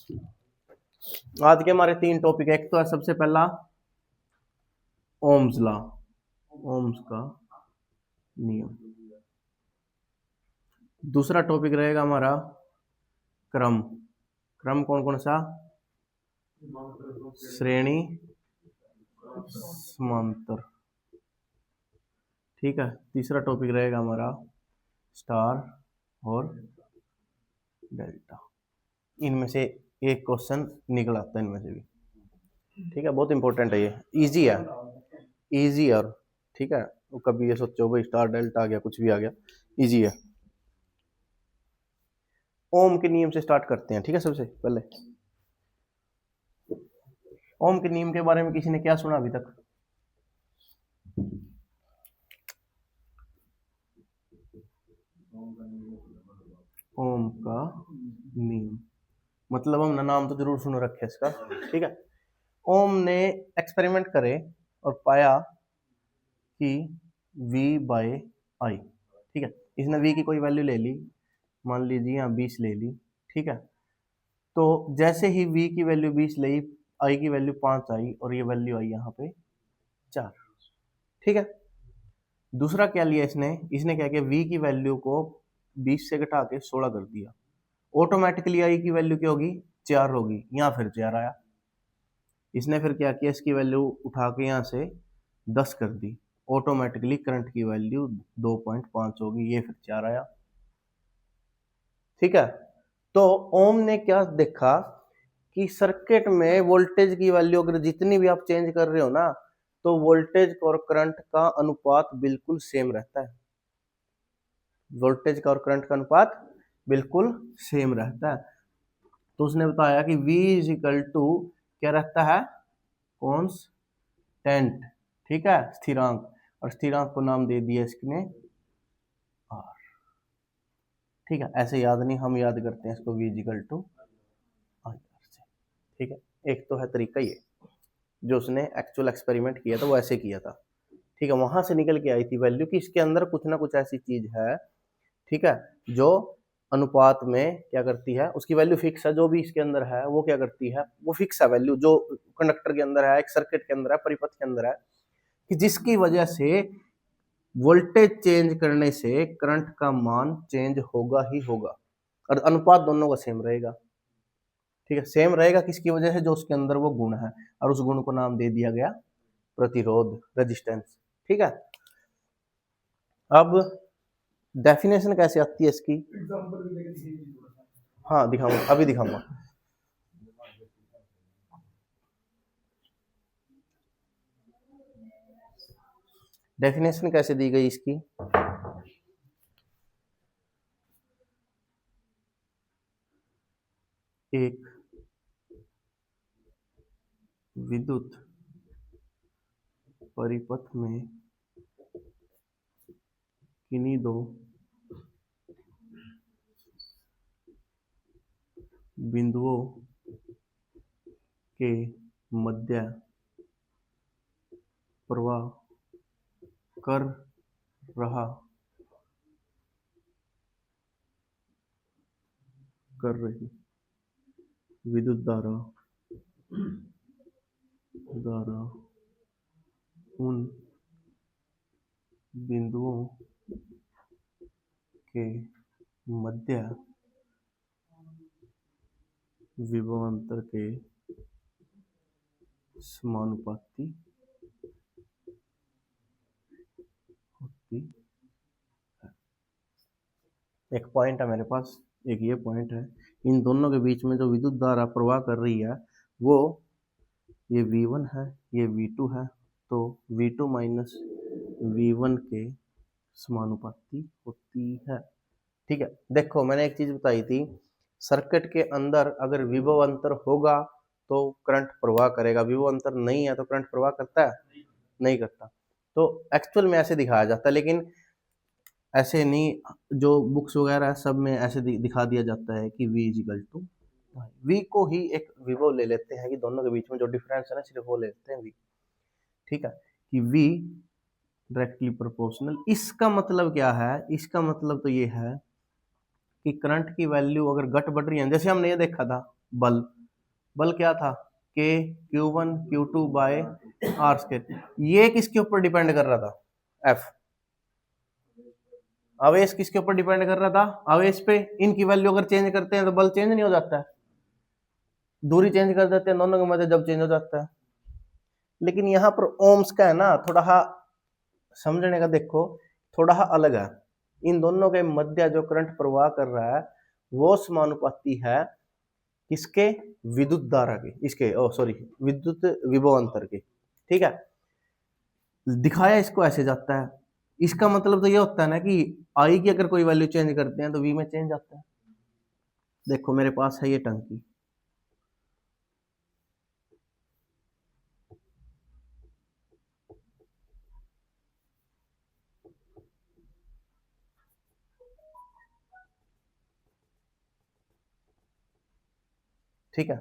आज के हमारे 3 टॉपिक, एक तो है सबसे पहला ओम्स लॉ, ओम्स का नियम। दूसरा टॉपिक रहेगा हमारा क्रम। क्रम कौन कौन सा? श्रेणी, समांतर। ठीक है। तीसरा टॉपिक रहेगा हमारा स्टार और डेल्टा। इनमें से एक क्वेश्चन निकल आता है इनमें से भी। ठीक है, बहुत इंपॉर्टेंट है ये, इजी है, इजी। और ठीक है, वो कभी ये सोचो भाई स्टार डेल्टा आ गया, कुछ भी आ गया, इजी है। ओम के नियम से स्टार्ट करते हैं। ठीक है, सबसे पहले ओम के नियम के बारे में किसी ने क्या सुना अभी तक? ओम का नियम मतलब हमने नाम तो जरूर सुन रखे इसका। ठीक है, ओम ने एक्सपेरिमेंट करे और पाया कि V बाय आई। ठीक है, इसने V की कोई वैल्यू ले ली, मान लीजिए यहाँ 20 ले ली। ठीक है, तो जैसे ही V की वैल्यू 20 ली, I की वैल्यू 5 आई और ये वैल्यू आई यहाँ पे 4। ठीक है, दूसरा क्या लिया इसने? इसने क्या किया, V की वैल्यू को 20 से घटा के 16 कर दिया। ऑटोमेटिकली I की वैल्यू क्या होगी? 4 होगी। यहाँ फिर 4 आया। इसने फिर क्या किया, इसकी वैल्यू उठा के यहाँ से 10 कर दी। ऑटोमेटिकली करंट की वैल्यू 2.5 होगी। ये फिर 4 आया। ठीक है, तो ओम ने क्या देखा कि सर्किट में वोल्टेज की वैल्यू अगर जितनी भी आप चेंज कर रहे हो ना, तो वोल्टेज और करंट का अनुपात बिल्कुल सेम रहता है। वोल्टेज का और करंट का अनुपात बिल्कुल सेम रहता है। तो उसने बताया कि V इज इक्वल टू क्या रहता है? कांस्टेंट। ठीक है, स्थिरांक। और स्थिरांक को नाम दे दिया इसने R। ठीक है, ऐसे याद नहीं, हम याद करते हैं इसको V is equal to R से। ठीक है, एक तो है तरीका ये जो उसने एक्चुअल एक्सपेरिमेंट किया था, वो ऐसे किया था। ठीक है, वहां से निकल के आई थी वैल्यू कि इसके अंदर कुछ ना कुछ ऐसी चीज है, ठीक है, जो अनुपात में क्या करती है, उसकी वैल्यू फिक्स है। जो भी इसके अंदर है वो क्या करती है, वो फिक्स है वैल्यू, जो कंडक्टर के अंदर है, एक सर्किट के अंदर है, परिपथ के अंदर है, कि जिसकी वजह से वोल्टेज चेंज करने से करंट का मान चेंज होगा ही होगा, और अनुपात दोनों का सेम रहेगा। ठीक है, सेम रहेगा किसकी वजह से? जो उसके अंदर वो गुण है, और उस गुण को नाम दे दिया गया प्रतिरोध, रेजिस्टेंस। ठीक है, अब डेफिनेशन कैसे आती है इसकी? हाँ दिखाऊंगा, अभी दिखाऊंगा। डेफिनेशन कैसे दी गई इसकी? एक विद्युत परिपथ में किन्हीं दो बिंदुओं के मध्य प्रवाह कर रही विद्युत धारा उन बिंदुओं के मध्य विभवांतर के समानुपाती होती है। एक पॉइंट है मेरे पास, एक ये पॉइंट है, इन दोनों के बीच में जो विद्युत धारा प्रवाह कर रही है वो ये V1 है, ये V2 है, तो V2 माइनस V1 के समानुपाती होती है। ठीक है, देखो मैंने एक चीज बताई थी, सर्किट के अंदर अगर विभव अंतर होगा तो करंट प्रवाह करेगा, विभव अंतर नहीं है तो करंट प्रवाह करता है? नहीं करता। तो एक्चुअल में ऐसे दिखाया जाता है, लेकिन ऐसे नहीं, जो बुक्स वगैरह है सब में ऐसे दिखा दिया जाता है कि V is equal to V को ही एक विभव ले लेते हैं, कि दोनों के बीच में जो डिफरेंस है ना सिर्फ वो ले लेते हैं V। ठीक है, कि V डायरेक्टली प्रोपोर्शनल। इसका मतलब क्या है? इसका मतलब तो ये है कि करंट की वैल्यू अगर घट बढ़ रही है, जैसे हमने ये देखा था बल्ब, बल क्या था, के Q1 Q2 bye are square. ये किसके ऊपर डिपेंड कर रहा था, एफ। आवेश किसके ऊपर डिपेंड कर रहा था, आवेश पे। इनकी वैल्यू अगर चेंज करते हैं तो बल चेंज नहीं हो जाता है, दूरी चेंज कर देते हैं दोनों के मध्य जब चेंज हो जाता है। लेकिन यहाँ पर ओम्स का है ना, थोड़ा समझने का देखो, थोड़ा अलग है। इन दोनों के मध्य जो करंट प्रवाह कर रहा है वो समानुपाती है किसके, विद्युत धारा के, इसके सॉरी विद्युत विभव अंतर के। ठीक है, दिखाया इसको ऐसे जाता है। इसका मतलब तो ये होता है ना कि आई की अगर कोई वैल्यू चेंज करते हैं तो वी में चेंज आता है। देखो मेरे पास है ये टंकी, ठीक है।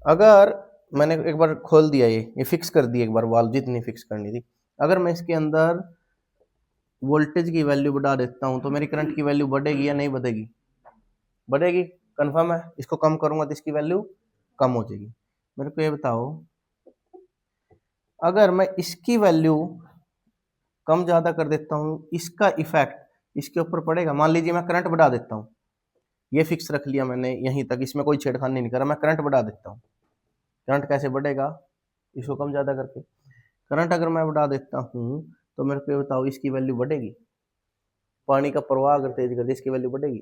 अगर मैंने एक बार खोल दिया, ये फिक्स कर दी एक बार वाल्व, जितनी फिक्स करनी थी। अगर मैं इसके अंदर वोल्टेज की वैल्यू बढ़ा देता हूं तो मेरी करंट की वैल्यू बढ़ेगी या नहीं बढ़ेगी, बढ़ेगी, कंफर्म है। इसको कम करूंगा तो इसकी वैल्यू कम हो जाएगी। मेरे को ये बताओ, अगर मैं इसकी वैल्यू कम ज्यादा कर देता हूं, इसका इफेक्ट इसके ऊपर पड़ेगा। मान लीजिए मैं करंट बढ़ा देता हूं, ये फिक्स रख लिया मैंने यहीं तक, इसमें कोई छेड़खानी नहीं करा, मैं करंट बढ़ा देता हूं। करंट कैसे बढ़ेगा, इसको कम ज्यादा करके। करंट अगर मैं बढ़ा देता हूं तो मेरे को ये बताओ, इसकी वैल्यू बढ़ेगी। पानी का प्रवाह अगर तेज कर दे इसकी वैल्यू बढ़ेगी,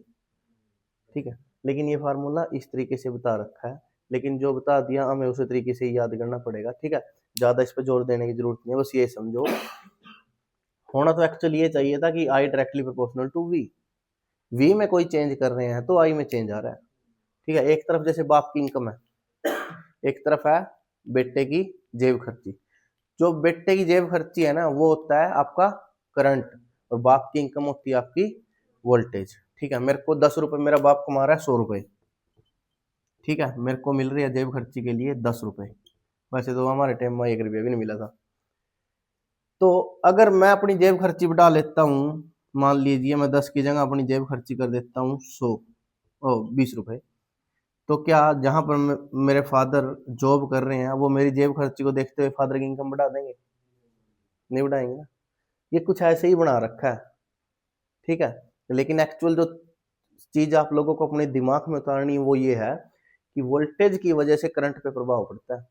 ठीक है। लेकिन ये फार्मूला इस तरीके से बता रखा है, लेकिन जो बता दिया हमें उसी तरीके से याद करना पड़ेगा, ठीक है। ज्यादा इस पर जोर देने की जरूरत नहीं है, बस ये समझो। होना तो एक्चुअली ये चाहिए था कि I directly proportional to V, V में कोई चेंज कर रहे हैं तो आई में चेंज आ रहा है, ठीक है। एक तरफ जैसे बाप की इनकम है, एक तरफ है बेटे की जेब खर्ची। जो बेटे की जेब खर्ची है ना वो होता है आपका करंट, और बाप की इनकम होती है आपकी वोल्टेज, ठीक है। मेरे को 10 रुपए मेरा बाप कमा रहा है 100 रुपए, ठीक है, मेरे को मिल रही है जेब खर्ची के लिए 10 रुपए। वैसे तो हमारे टाइम में 1 रुपया भी नहीं मिला था। तो अगर मैं अपनी जेब खर्ची बढ़ा लेता हूँ, मान लीजिए मैं 10 की जगह अपनी जेब खर्ची कर देता हूँ 20 रुपए, तो क्या जहां पर मेरे फादर जॉब कर रहे हैं वो मेरी जेब खर्ची को देखते हुए फादर की इनकम बढ़ा देंगे, नहीं बढ़ाएंगे ना। ये कुछ ऐसे ही बना रखा है, ठीक है। लेकिन एक्चुअल जो चीज आप लोगों को अपने दिमाग में उतारनी वो ये है कि वोल्टेज की वजह से करंट पे प्रभाव पड़ता है।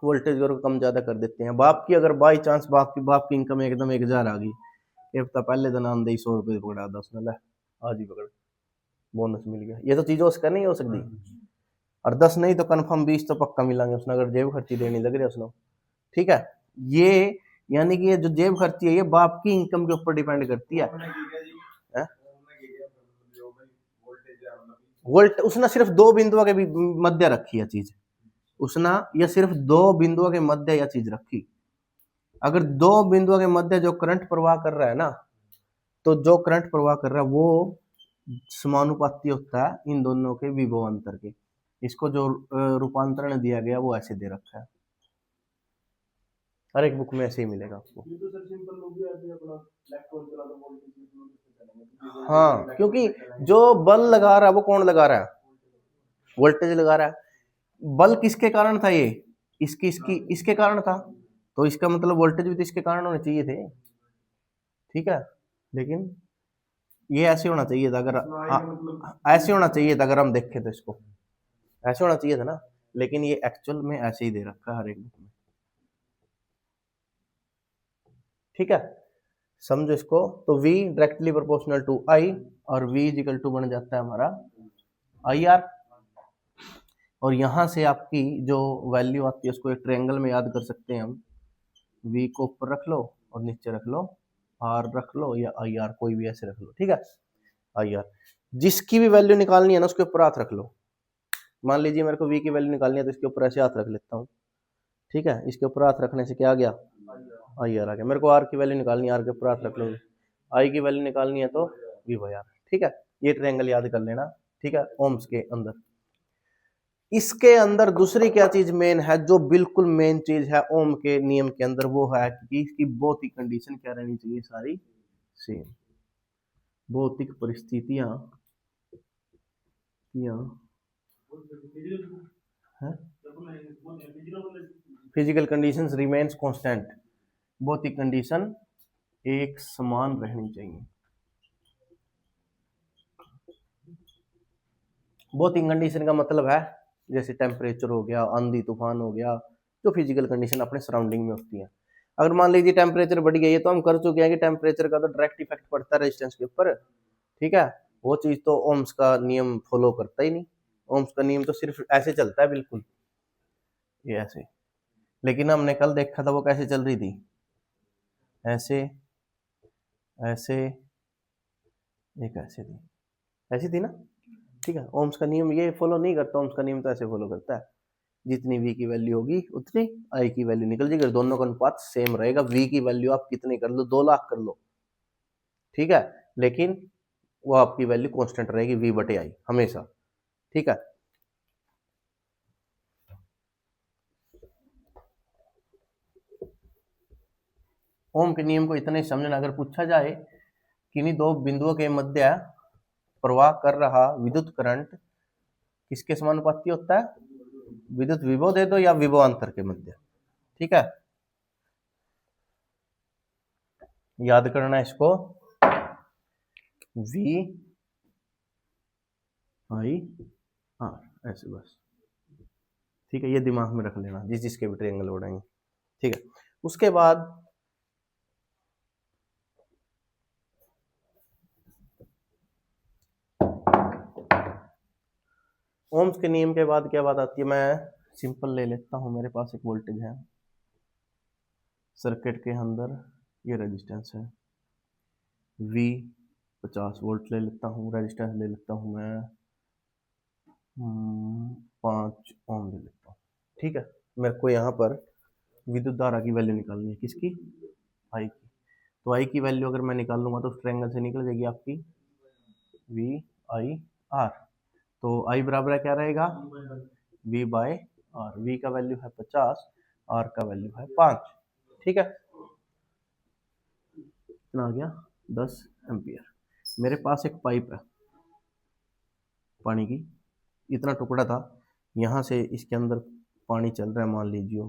वोल्टेज को कम ज्यादा कर देते हैं। बाप की अगर बाई चांस बाप की इनकम एकदम 1,000 आ गई, एक हफ्ता पहले तो नाम दे 100 रुपये पकड़ा 10 ने, आज ही पकड़, बोनस मिल गया। ये तो चीजों उसका नहीं हो सकती। और 10 नहीं तो कन्फर्म 20 तो पक्का मिलेंगे उसने, अगर जेब खर्ची देनी लग रही है उसने, ठीक है। ये यानी कि ये जो जेब खर्ची है ये बाप की इनकम के ऊपर डिपेंड करती है। वोल्ट उसने सिर्फ 2 बिंदुओं के मध्य रखी है चीज, उसने ये सिर्फ 2 बिंदुओं के मध्य यह चीज रखी। अगर 2 बिंदुओं के मध्य जो करंट प्रवाह कर रहा है ना, तो जो करंट प्रवाह कर रहा है वो समानुपाती होता है इन दोनों के विभव अंतर के। इसको जो रूपांतरण दिया गया वो ऐसे दे रखा है, हर एक बुक में ऐसे ही मिलेगा आपको। हाँ, क्योंकि जो बल लगा रहा है वो कौन लगा रहा है, वोल्टेज लगा रहा है। बल किसके कारण था, ये इसकी इसके कारण था, तो इसका मतलब वोल्टेज भी तो इसके कारण होने चाहिए थे, ठीक है। लेकिन ये ऐसे होना चाहिए था, अगर ऐसे होना चाहिए था, अगर हम देखें तो इसको ऐसे होना चाहिए था ना। लेकिन ये एक्चुअल में ऐसे ही दे रखा है हर एक बुक में, ठीक है। समझो इसको। तो V directly proportional to I, और V इजिकल टू बन जाता है हमारा IR। और यहां से आपकी जो वैल्यू आती है उसको एक ट्रायंगल में याद कर सकते हैं हम। V को ऊपर रख लो और नीचे रख लो, R रख लो या IR, कोई भी ऐसे रख लो, ठीक है। IR जिसकी भी वैल्यू निकालनी है ना उसके ऊपर हाथ रख लो। मान लीजिए मेरे को V की वैल्यू निकालनी है तो इसके ऊपर ऐसे हाथ रख लेता हूँ, ठीक है। इसके ऊपर हाथ रखने से क्या आ गया, IR आ गया। मेरे को R की वैल्यू निकालनी है, R के ऊपर हाथ रख लो। I की वैल्यू निकालनी है तो V/R, ठीक है। ये ट्रायंगल याद कर लेना, ठीक है, ओम्स के अंदर। इसके अंदर दूसरी क्या चीज मेन है, जो बिल्कुल मेन चीज है ओम के नियम के अंदर, वो है कि इसकी भौतिक कंडीशन क्या रहनी चाहिए, सारी सेम। भौतिक परिस्थितियां फिजिकल कंडीशंस रिमेन्स कांस्टेंट, भौतिक कंडीशन एक समान रहनी चाहिए। भौतिक कंडीशन का मतलब है जैसे टेम्परेचर हो गया, आंधी तूफान हो गया, जो फिजिकल कंडीशन अपने सराउंडिंग में होती है। अगर मान लीजिए टेम्परेचर बढ़ गया, ये तो हम कर चुके हैं कि टेम्परेचर का तो डायरेक्ट इफेक्ट पड़ता है रेजिस्टेंस के ऊपर, ठीक है, वो चीज तो ओम्स का नियम फॉलो करता ही नहीं। ओम्स का नियम तो सिर्फ ऐसे चलता है, बिल्कुल ये ऐसे। लेकिन हमने कल देखा था वो कैसे चल रही थी, ऐसे ऐसे, एक ऐसे थी, ऐसी थी ना, ठीक है। ओम्स का नियम ये फॉलो नहीं करता, ओम्स का नियम तो ऐसे फॉलो करता है, जितनी वी की वैल्यू होगी उतनी आई की वैल्यू निकल जाएगी, दोनों का अनुपात सेम रहेगा। वी की वैल्यू आप कितनी कर लो, 2 लाख कर लो, ठीक है, लेकिन वो आपकी वैल्यू कांस्टेंट रहेगी वी बटे आई हमेशा, ठीक है। ओम के नियम को इतना ही समझना। अगर पूछा जाए किन्हीं दो बिंदुओं के मध्य प्रवाह कर रहा विद्युत करंट किसके समानुपाती होता है, विद्युत विभव दे दो या विभवांतर के मध्य, ठीक है। याद करना इसको, वी आई आर ऐसे बस, ठीक है, ये दिमाग में रख लेना जिस जिसके भी ट्रायंगल उड़ाएंगे, ठीक है। उसके बाद ओम्स के नियम के बाद क्या बात आती है, मैं सिंपल ले लेता हूं, मेरे पास एक वोल्टेज है सर्किट के अंदर, ये रेजिस्टेंस है V 50 वोल्ट ले लेता हूँ, रेजिस्टेंस ले लेता हूँ मैं 5 ओम ले लेता हूँ, ठीक है। मेरे को यहाँ पर विद्युत धारा की वैल्यू निकालनी है, किसकी, आई की। तो आई की वैल्यू अगर मैं निकाल लूंगा तो उस ट्रायंगल से निकल जाएगी आपकी वी आई आर। तो आई बराबर है क्या रहेगा, वी बाय आर। वी का वैल्यू है 50, आर का वैल्यू है 5, ठीक है। कितना आ गया, 10 एम्पियर। मेरे पास एक पाइप है पानी की, इतना टुकड़ा था, यहाँ से इसके अंदर पानी चल रहा है, मान लीजिए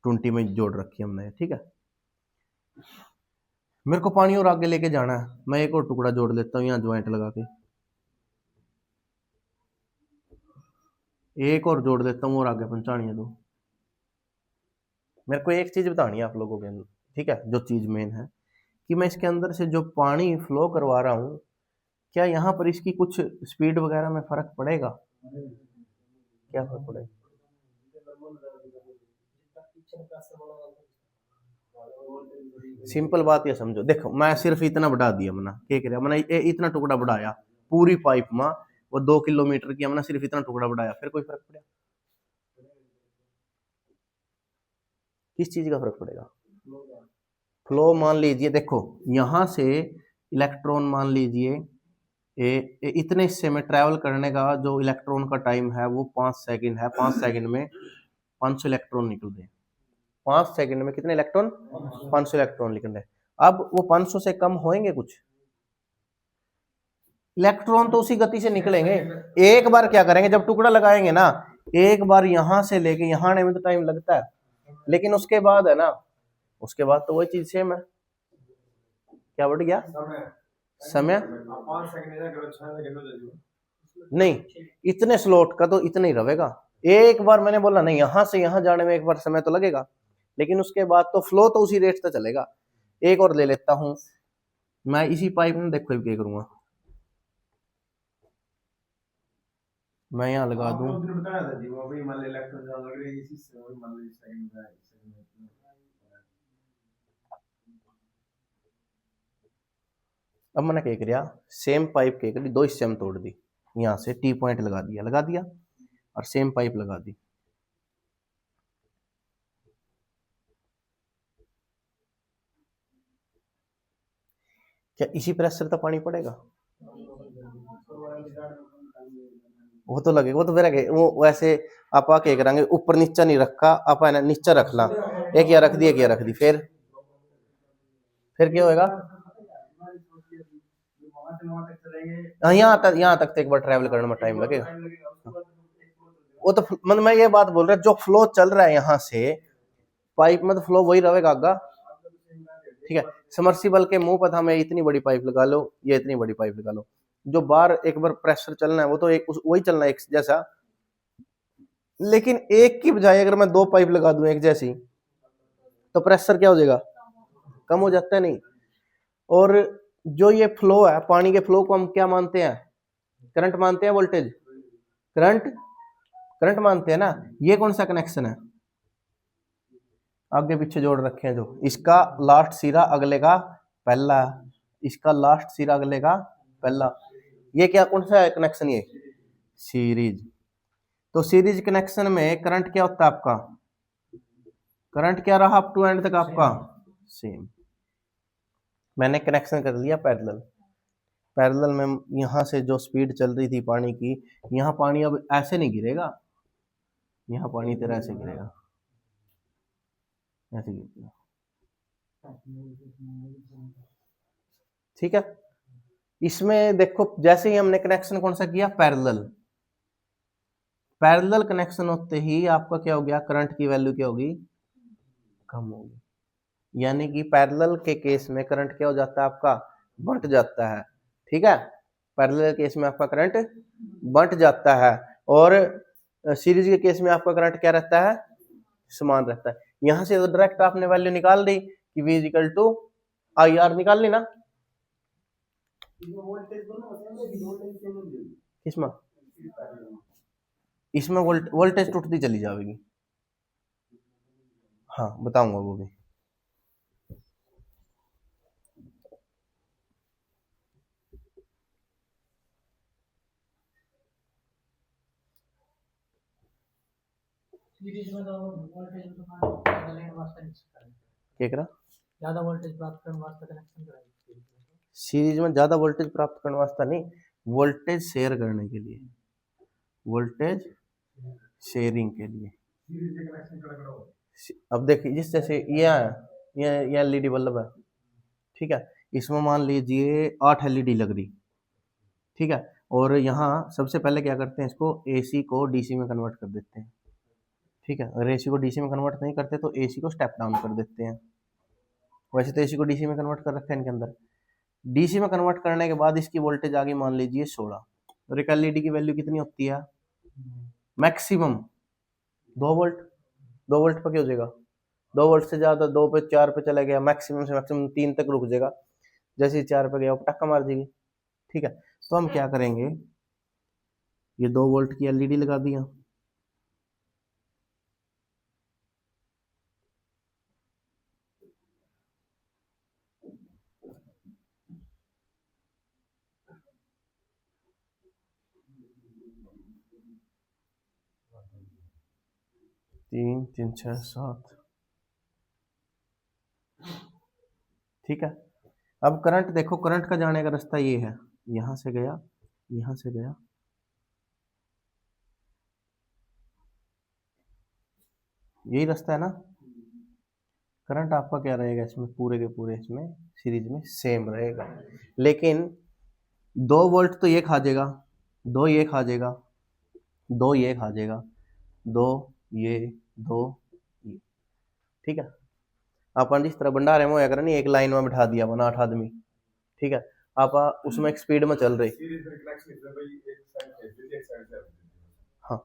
20 में जोड़ रखी हमने, ठीक है। मेरे को पानी और आगे लेके जाना है, मैं एक और टुकड़ा जोड़ लेता हूँ यहाँ ज्वाइंट लगा के, एक और जोड़ देता हूँ और आगे पहुंचानी है। तो मेरे को एक चीज बतानी है आप लोगों के अंदर, ठीक है, जो चीज मेन है कि मैं इसके अंदर से जो पानी फ्लो करवा रहा हूँ, क्या यहाँ पर इसकी कुछ स्पीड वगैरह में फर्क पड़ेगा, क्या फर्क पड़ेगा। सिंपल बात ये समझो, देखो मैं सिर्फ इतना बढ़ा दिया मना, क्या करे मैंने इतना टुकड़ा बढ़ाया पूरी पाइप में, वो 2 किलोमीटर की हमने सिर्फ इतना टुकड़ा बढ़ाया, फिर कोई फर्क पड़ेगा, किस चीज का फर्क पड़ेगा, फ्लो। मान लीजिए देखो यहाँ से इलेक्ट्रॉन मान लीजिए इतने हिस्से में ट्रैवल करने का जो इलेक्ट्रॉन का टाइम है वो 5 सेकंड है, 5 सेकंड में 500 इलेक्ट्रॉन निकल रहे हैं, 5 सेकंड में कितने इलेक्ट्रॉन, 500 इलेक्ट्रॉन निकल रहे हैं। अब वो 500 से कम होंगे कुछ, इलेक्ट्रॉन तो उसी गति से निकलेंगे। एक बार क्या करेंगे, जब टुकड़ा लगाएंगे ना, एक बार यहां से लेके यहां आने में तो टाइम लगता है, लेकिन उसके बाद है ना, उसके बाद तो वही चीज सेम है, क्या बढ़ गया समय, नहीं इतने स्लॉट का तो इतना ही रहेगा। एक बार मैंने बोला नहीं, यहां से यहां जाने में एक बार समय तो लगेगा, लेकिन उसके बाद तो फ्लो तो उसी रेट से चलेगा। एक और ले लेता हूं मैं, इसी पाइप में देखो क्या करूंगा, मैं यहाँ लगा दूं, अब मैंने क्या किया, सेम पाइप क्या करी, 2 हिस्से में तोड़ दी, यहाँ से टी पॉइंट लगा दिया और सेम पाइप लगा दी। क्या इसी प्रेशर तक पानी पड़ेगा, वो तो लगेगा, वो तो फिर वो वैसे आप क्या करेंगे, ऊपर नीचा नहीं रखा आप, नीचा रखना, एक या रख दी, एक या रख दी, फिर क्या होएगा, यहाँ तक तो एक बार ट्रैवल करने में टाइम लगेगा। वो तो मतलब मैं ये बात बोल रहा जो फ्लो चल रहा है यहाँ से पाइप में, तो फ्लो वही रहेगा आगा, ठीक है। समर्सिबल के मुंह पर हमें इतनी बड़ी पाइप लगा लो, ये इतनी बड़ी पाइप लगा लो, जो बाहर एक बार प्रेशर चलना है वो तो एक वही चलना है एक जैसा, लेकिन एक की बजाय अगर मैं दो पाइप लगा दूं एक जैसी, तो प्रेशर क्या हो जाएगा, कम हो जाता है नहीं। और जो ये फ्लो है, पानी के फ्लो को हम क्या मानते हैं, करंट मानते हैं, वोल्टेज, करंट, करंट मानते हैं ना। ये कौन सा कनेक्शन है, आगे पीछे जोड़ रखे हैं, जो इसका लास्ट सिरा अगले का पहला, इसका लास्ट सिरा अगले का पहला, ये क्या कौन सा है कनेक्शन, ये सीरीज। तो सीरीज कनेक्शन में करंट क्या होता है आपका, करंट क्या रहा अप टू एंड तक आपका, सेम। मैंने कनेक्शन कर लिया पैरेलल, पैरेलल में यहां से जो स्पीड चल रही थी पानी की, यहाँ पानी अब ऐसे नहीं गिरेगा, यहाँ पानी तेरा ऐसे गिरेगा, ऐसे गिरेगा, ठीक है। इसमें देखो जैसे ही हमने कनेक्शन कौन सा किया, पैरेलल, पैरेलल कनेक्शन होते ही आपका क्या हो गया, करंट की वैल्यू क्या होगी, कम होगी। यानी कि पैरेलल के केस में करंट क्या हो जाता है आपका, बंट जाता है, ठीक है। पैरेलल केस में आपका करंट बंट जाता है, और सीरीज के केस में आपका करंट क्या रहता है, समान रहता है। यहां से तो डायरेक्ट आपने वैल्यू निकाल दी कि V equal to I R, निकाल ली ना। किसमें, इसमें वोल्टेज टूटती चली जाएगी, हाँ बताऊंगा वो भी। क्या करा, ज्यादा वोल्टेज प्राप्त करने वास्ते कनेक्शन कराई, सीरीज में ज्यादा वोल्टेज प्राप्त करने वास्ते नहीं, वोल्टेज शेयर करने के लिए, वोल्टेज शेयरिंग के लिए। अब देखिए जिस जैसे ये एलईडी बल्ब है, ठीक है, इसमें मान लीजिए 8 एलईडी लग रही, ठीक है, और यहाँ सबसे पहले क्या करते हैं, इसको एसी को डीसी में कन्वर्ट कर देते हैं, ठीक है। अगर एसी को डीसी में कन्वर्ट नहीं करते तो एसी को स्टेप डाउन कर देते हैं। वैसे तो एसी को डीसी में कन्वर्ट कर रखा है इनके अंदर। डीसी में कन्वर्ट करने के बाद इसकी वोल्टेज आ गई मान लीजिए 16, और एक एलईडी की वैल्यू कितनी होती है, मैक्सिमम 2 वोल्ट, 2 वोल्ट पर क्या हो जाएगा, 2 वोल्ट से ज्यादा 2 पे 4 पे चला गया, मैक्सिमम से मैक्सिमम 3 तक रुक जाएगा, जैसे 4 पे गया वो पटाखा मार देगी, ठीक है। तो हम क्या करेंगे, ये 2 वोल्ट की एलईडी लगा दिया, तीन तीन 6 7, ठीक है। अब करंट देखो, करंट का जाने का रास्ता ये है, यहां से गया, यहां से गया, यही रास्ता है ना। करंट आपका क्या रहेगा इसमें, पूरे के पूरे इसमें सीरीज में सेम रहेगा, लेकिन 2 वोल्ट तो ये खा जाएगा, 2 ये खा जाएगा, 2 ये खा जाएगा, 2 ये, 2 ये, ठीक है। अपन जिस तरह भंडारे में होया करें नहीं, एक लाइन में बिठा दिया बना 8 आदमी, ठीक है, आप उसमें एक स्पीड में चल रहे, हाँ।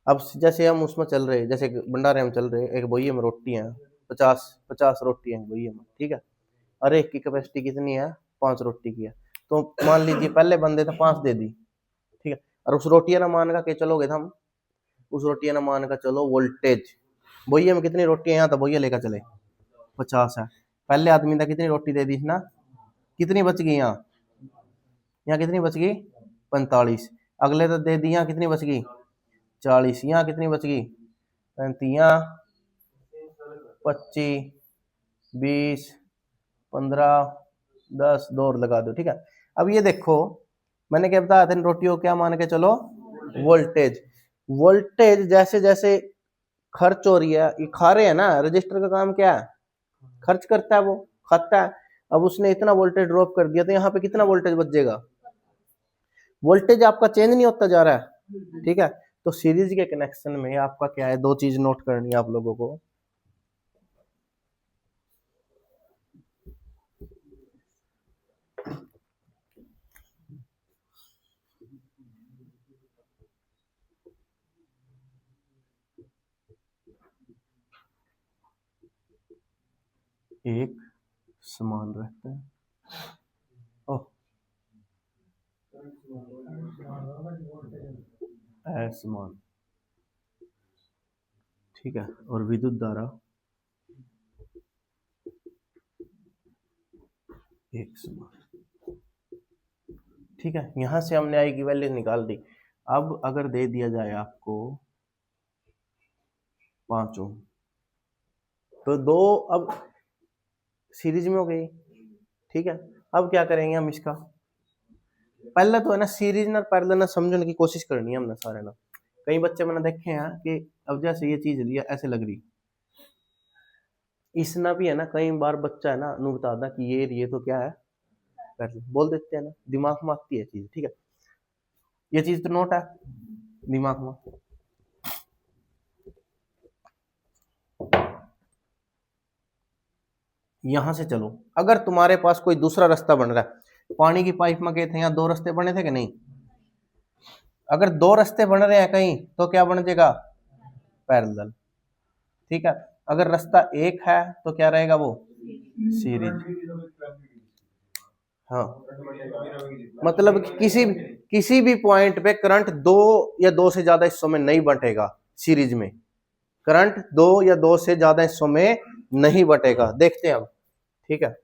अब जैसे हम उसमें चल रहे, जैसे भंडारे में चल रहे, एक बोई में रोटी है, 50 रोटी है बोई में, ठीक है, और एक की कैपेसिटी कितनी है, 5 रोटी की है, तो मान लीजिए पहले बंदे तो 5 दे दी, ठीक है, और उस रोटियां ना मान का के चलोगे हम, उस रोटियां ना मान का चलो वोल्टेज, बोइये में कितनी रोटियां, यहाँ तो बोइया लेकर चले 50 है, पहले आदमी ने कितनी रोटी दे दी ना, कितनी बच गई यहाँ, यहाँ कितनी बच गई 45, अगले तो दे दी, यहाँ कितनी बच गई 40, यहाँ कितनी बच गई 35, यहाँ 25 20 15 10, 2 और लगा दो, ठीक है। अब ये देखो मैंने क्या बताया था, रोटियों क्या मान के चलो, वोल्टेज, वोल्टेज जैसे जैसे खर्च हो रही है, ये खा रहे हैं ना, रजिस्टर का काम क्या है, खर्च करता है, वो खाता है। अब उसने इतना वोल्टेज ड्रॉप कर दिया तो यहाँ पे कितना वोल्टेज बच जाएगा, वोल्टेज आपका चेंज नहीं होता जा रहा है, ठीक है। तो सीरीज के कनेक्शन में आपका क्या है, दो चीज नोट करनी है आप लोगों को। एक समान रहता है, ओह असमान, ठीक है, और विद्युत धारा एक समान, ठीक है। यहां से हमने आई की वैल्यू निकाल दी। अब अगर दे दिया जाए आपको 5 ओम, तो दो अब सीरीज में हो गई, ठीक है। अब क्या करेंगे हम इसका, पहले तो है ना सीरीज ना पैरेलल ना समझने की कोशिश करनी है हमने सारे ना। कई बच्चे मैंने देखे हैं कि अब जैसे ये चीज लिया ऐसे लग रही, इसना भी है ना, कई बार बच्चा है ना नु बताता कि ये तो क्या है पैरेलल, बोल देते हैं ना, दिमाग में आती है चीज, ठीक है। ये चीज तो नोट है दिमाग में। यहां से चलो, अगर तुम्हारे पास कोई दूसरा रास्ता बन रहा है, पानी की पाइप में गए थे, यहाँ दो रास्ते बने थे कि नहीं, अगर दो रास्ते बन रहे हैं कहीं तो क्या बन जाएगा, पैरेलल, ठीक है। अगर रास्ता एक है तो क्या रहेगा, वो सीरीज। हाँ, मतलब किसी भी पॉइंट पे करंट दो या दो से ज्यादा हिस्सों में नहीं बंटेगा, सीरीज में करंट दो या दो से ज्यादा हिस्सों में नहीं बटेगा। देखते हैं अब, ठीक है।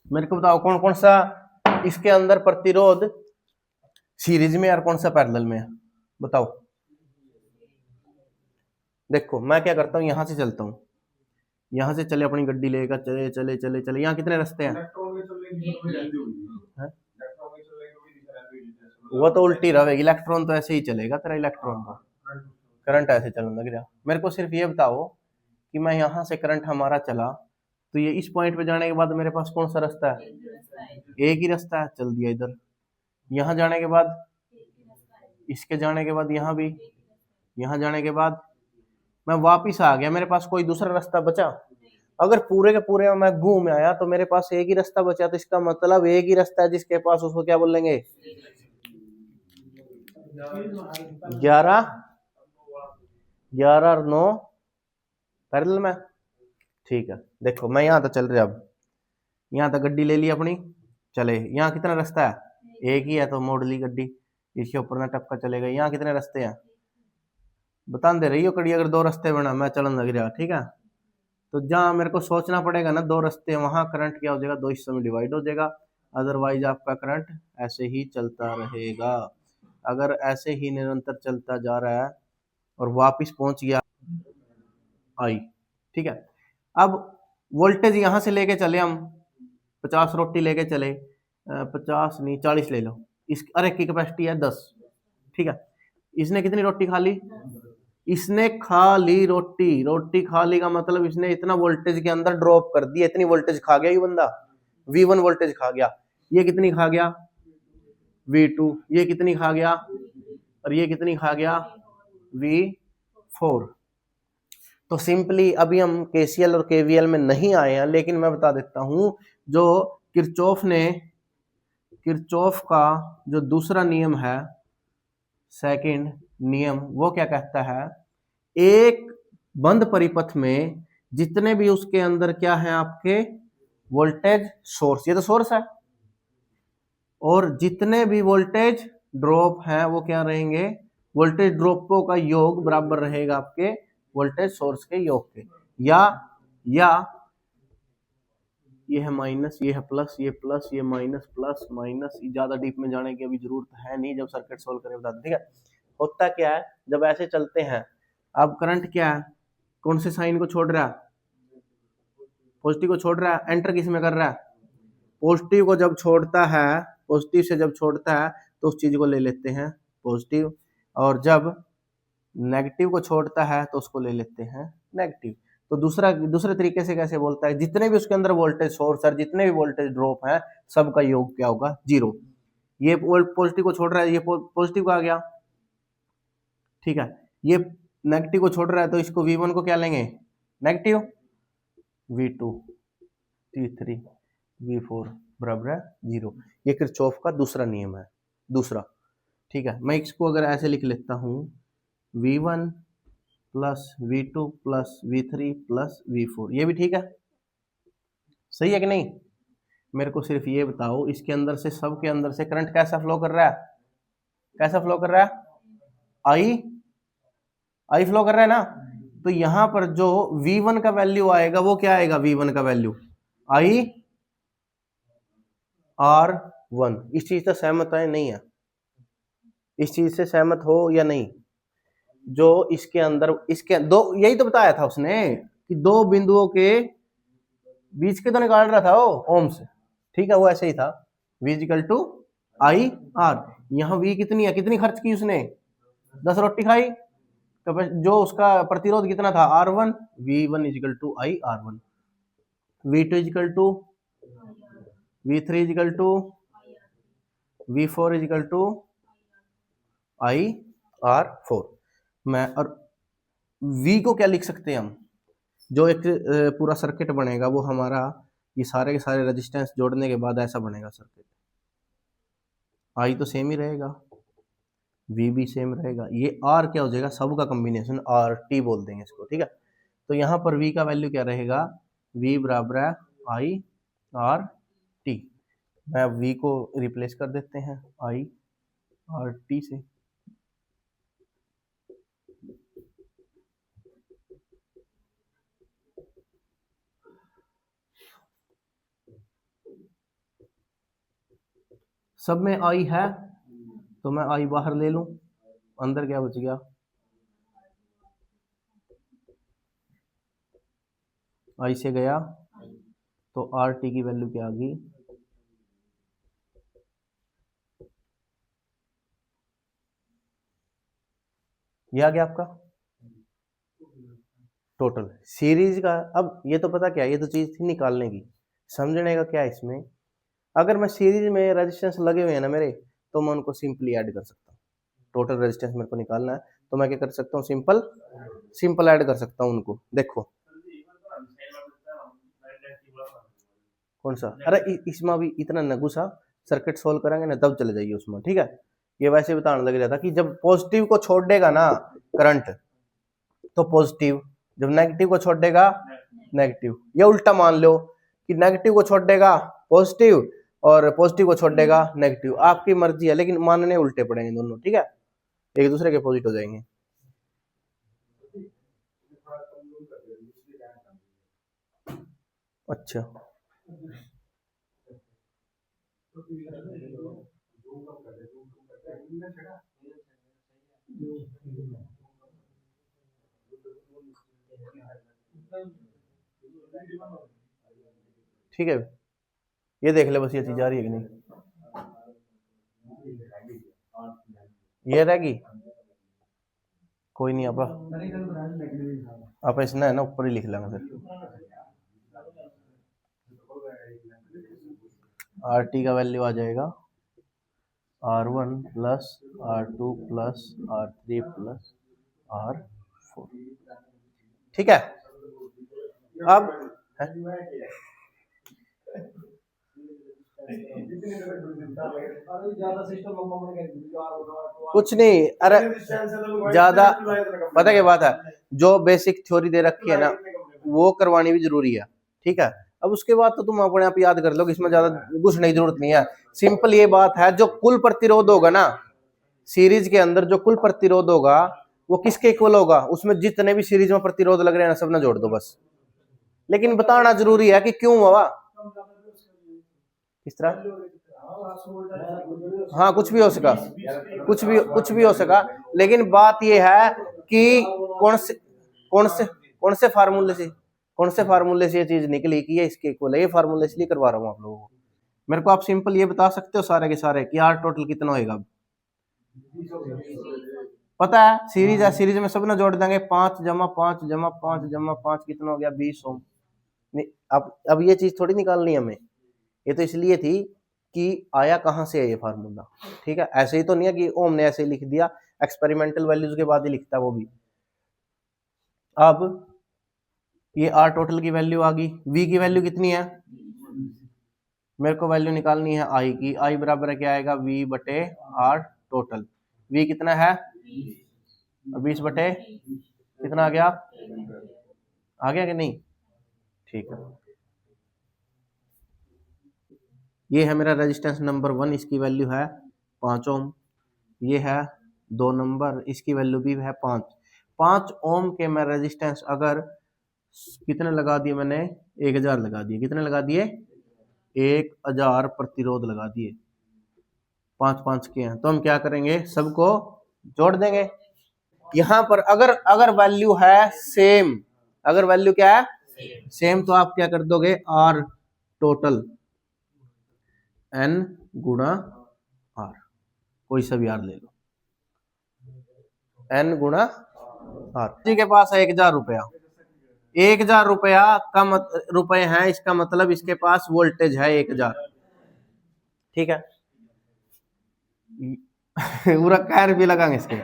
मेरे को बताओ कौन कौन सा इसके अंदर प्रतिरोध सीरीज में और कौन सा पैरेलल में है, बताओ। देखो मैं क्या करता हूँ, यहां से चलता हूँ, यहां से चले अपनी गड्डी लेकर चले चले चले चले, यहाँ कितने रास्ते हैं, वो तो उल्टी रहेगी, इलेक्ट्रॉन तो ऐसे ही चलेगा, तेरा इलेक्ट्रॉन को करंट ऐसे चलने लग गया। मेरे को सिर्फ ये बताओ कि मैं यहाँ से करंट हमारा चला, तो ये इस पॉइंट पे जाने के बाद मेरे पास कौन सा रास्ता है, एक ही रास्ता है, चल दिया इधर। यहाँ जाने के बाद, इसके जाने के बाद यहाँ भी, यहाँ जाने के बाद मैं वापिस आ गया, मेरे पास कोई दूसरा रास्ता बचा। अगर पूरे के पूरे में मैं घूम आया तो मेरे पास एक ही रास्ता बचा, तो इसका मतलब एक ही रास्ता है जिसके पास, उसको क्या बोलेंगे, 11 और 9 पैरेलल में, ठीक है। देखो मैं यहाँ तक चल रहा, अब यहाँ तक गड्डी ले ली अपनी, चले, यहाँ कितना रास्ता है, एक ही है, तो मोड़ ली गड्डी, इसके ऊपर ना टपका चलेगा। यहाँ कितने रास्ते हैं, बता दे रही हो कड़ी, अगर दो रास्ते बना मैं चलन लग रहा, ठीक है। तो जहाँ मेरे को सोचना पड़ेगा ना दो रास्ते, वहां करंट क्या हो जाएगा, दो हिस्सों में डिवाइड हो जाएगा, अदरवाइज आपका करंट ऐसे ही चलता रहेगा। अगर ऐसे ही निरंतर चलता जा रहा है और वापिस पहुंच गया आई, ठीक है। अब वोल्टेज यहां से लेके चले हम, 50 रोटी लेके चले, 50 नहीं 40 ले लो, इस अरे की कैपेसिटी है 10, ठीक है। इसने कितनी रोटी खा ली, इसने खा ली रोटी, रोटी खा ली का मतलब इसने इतना वोल्टेज के अंदर ड्रॉप कर दिया, इतनी वोल्टेज खा गया ये बंदा, V1 वोल्टेज खा गया। ये कितनी खा गया, V2, ये कितनी खा गया, और ये कितनी खा गया, V4। तो सिंपली अभी हम KCL और KVL में नहीं आए हैं, लेकिन मैं बता देता हूं, जो किरचॉफ का जो दूसरा नियम है, सेकंड नियम, वो क्या कहता है, एक बंद परिपथ में जितने भी उसके अंदर क्या है आपके वोल्टेज सोर्स, ये तो सोर्स है, और जितने भी वोल्टेज ड्रॉप है वो क्या रहेंगे, वोल्टेज ड्रॉपों का योग बराबर रहेगा आपके वोल्टेज सोर्स के योग के, या ये है माइनस, ये है प्लस, ये प्लस, ये माइनस, प्लस माइनस। ज्यादा डीप में जाने की अभी जरूरत है नहीं, जब सर्किट सोल्व करें बता दें, ठीक है। होता क्या है, जब ऐसे चलते हैं, अब करंट क्या है, कौन से साइन को छोड़ रहा है, पॉजिटिव को छोड़ रहा है, एंटर किस में कर रहा है, पॉजिटिव को जब छोड़ता है, पॉजिटिव से जब छोड़ता है तो उस चीज को ले लेते हैं पॉजिटिव, और जब नेगेटिव को छोड़ता है तो उसको ले लेते हैं नेगेटिव। तो दूसरे तरीके से कैसे बोलता है, जितने भी उसके अंदर वोल्टेज सोर्स और जितने भी वोल्टेज ड्रॉप है, सबका योग क्या होगा, 0। ये पॉजिटिव को छोड़ रहा है, ये पॉजिटिव का आ गया, ठीक है, ये नेगेटिव को छोड़ रहा है तो इसको V1 को क्या लेंगे, नेगेटिव, V2 T3 V4 बराबर है 0। ये किरचॉफ का दूसरा नियम है, दूसरा। ठीक है, मैं इसको अगर ऐसे लिख लेता हूँ V1 plus V2 plus V3 plus V4, ये भी ठीक है, सही है कि नहीं। मेरे को सिर्फ ये बताओ इसके अंदर से, सब के अंदर से करंट कैसा फ्लो कर रहा है, कैसा फ्लो कर रहा है, आई फ्लो कर रहा है ना। तो यहां पर जो V1 का वैल्यू आएगा वो क्या आएगा, V1 का वैल्यू IR1। इस चीज से सहमत है नहीं है, इस चीज से सहमत हो या नहीं। जो इसके अंदर, इसके दो, यही तो बताया था उसने कि दो बिंदुओं के बीच के तो निकाल रहा था वो ओम्स। ठीक है, वो ऐसे ही था, V इक्वल टू IR। यहाँ V कितनी है, कितनी खर्च की उसने, 10 रोटी खाई, तो जो उसका प्रतिरोध कितना था R1, V1 equal to IR1, V2 equal to V3 equal to V4 equal to IR4। मैं और V को क्या लिख सकते हैं हम, जो एक पूरा सर्किट बनेगा वो हमारा, ये सारे के सारे रेजिस्टेंस जोड़ने के बाद ऐसा बनेगा सर्किट। I तो सेम ही रहेगा, V भी सेम रहेगा, ये R क्या हो जाएगा, सब का कॉम्बिनेशन RT बोल देंगे इसको। ठीक है, तो यहाँ पर V का वैल्यू क्या रहेगा, V बराबर है IRT। मैं V को रिप्लेस कर देते हैं IRT से। सब में I है तो मैं I बाहर ले लूं, अंदर क्या बच गया, I से गया तो RT की वैल्यू क्या आ गई, ये आ गया आपका टोटल सीरीज का। अब ये तो पता क्या, ये तो चीज थी निकालने की, समझने का क्या है इसमें। अगर मैं सीरीज में रेजिस्टेंस लगे हुए हैं ना मेरे, तो मैं उनको सिंपली ऐड कर सकता हूँ। टोटल रेजिस्टेंस मेरे को निकालना है तो मैं क्या कर सकता हूँ, सिंपल ऐड कर सकता हूँ उनको। देखो कौन सा, अरे इसमें अभी इतना नगु सा सर्किट सोल्व करेंगे ना तब चले जाइए उसमें। ठीक है, ये वैसे बताने लग रहा था कि जब पॉजिटिव को छोड़ देगा ना करंट तो पॉजिटिव, जब नेगेटिव को छोड़ देगा नेगेटिव, या उल्टा मान लो कि नेगेटिव को छोड़ देगा पॉजिटिव और पॉजिटिव को छोड़ देगा नेगेटिव, आपकी मर्जी है, लेकिन मानने उल्टे पड़ेंगे दोनों। ठीक है, एक दूसरे के अपोजिट हो जाएंगे। अच्छा ठीक है, ये देख ले बस ये चीज आ रही है कि नहीं, ये रहेगी कोई नहीं, आप इसने है ना ऊपर ही लिख लेंगे फिर। RT का वैल्यू आ जाएगा R1 plus R2 plus R3 plus R4। ठीक है, अब कुछ नहीं, अरे ज्यादा पता क्या बात है, जो बेसिक थ्योरी दे रखी है ना वो करवानी भी जरूरी है। ठीक है, अब उसके बाद तो तुम अपने आप याद कर लो, इसमें ज्यादा कुछ नहीं, जरूरत नहीं है। सिंपल ये बात है, जो कुल प्रतिरोध होगा ना सीरीज के अंदर, जो कुल प्रतिरोध होगा वो किसके इक्वल होगा, उसमें जितने भी सीरीज में प्रतिरोध लग रहे हैं ना सब ना जोड़ दो बस। लेकिन बताना जरूरी है कि क्यों हुआ, किस तरह, हाँ कुछ भी हो सका, कुछ भी हो सका, लेकिन बात यह है कि कौन से फार्मूले से ये चीज निकली कि ये इसके इक्वल है। ये फार्मूले इसलिए करवा रहा हूँ आप लोगों को। मेरे को आप सिंपल ये बता सकते हो सारे के सारे कि यार टोटल कितना होएगा, पता है सीरीज है, सीरीज में सब ना जोड़ देंगे, 5 जमा 5 जमा 5 जमा 5 कितना हो गया, 20 ओम। अब ये चीज थोड़ी निकालनी है हमें, ये तो इसलिए थी कि आया कहां से है ये फार्मूला। ठीक है, ऐसे ही तो नहीं है कि ओम ने ऐसे ही लिख दिया, एक्सपेरिमेंटल वैल्यूज के बाद ही लिखता है वो भी। अब ये आर टोटल की वैल्यू आ गई, वी की वैल्यू कितनी है, मेरे को वैल्यू निकालनी है आई की। आई बराबर है क्या आएगा, वी बटे आर टोटल। वी कितना है, 20 बटे कितना आ गया, आ गया कि नहीं, ठीक है। ये है मेरा रेजिस्टेंस नंबर 1, इसकी वैल्यू है 5 ओम। ये है 2 नंबर, इसकी वैल्यू भी है 5 ओम के मैं रेजिस्टेंस अगर कितने लगा दिए मैंने, 1000 लगा दिए, कितने लगा दिए, 1000 प्रतिरोध लगा दिए, 5 के हैं, तो हम क्या करेंगे, सबको जोड़ देंगे। यहां पर अगर अगर वैल्यू है सेम, अगर वैल्यू क्या है सेम, तो आप क्या कर दोगे, आर टोटल एन गुणा आर, कोई सा भी आर ले लो, एन गुणा आर। जी के पास है 1000 रुपया, 1000 रुपया का रुपए है, इसका मतलब इसके पास वोल्टेज है 1000, ठीक है। पूरा कैर भी लगाएंगे इसके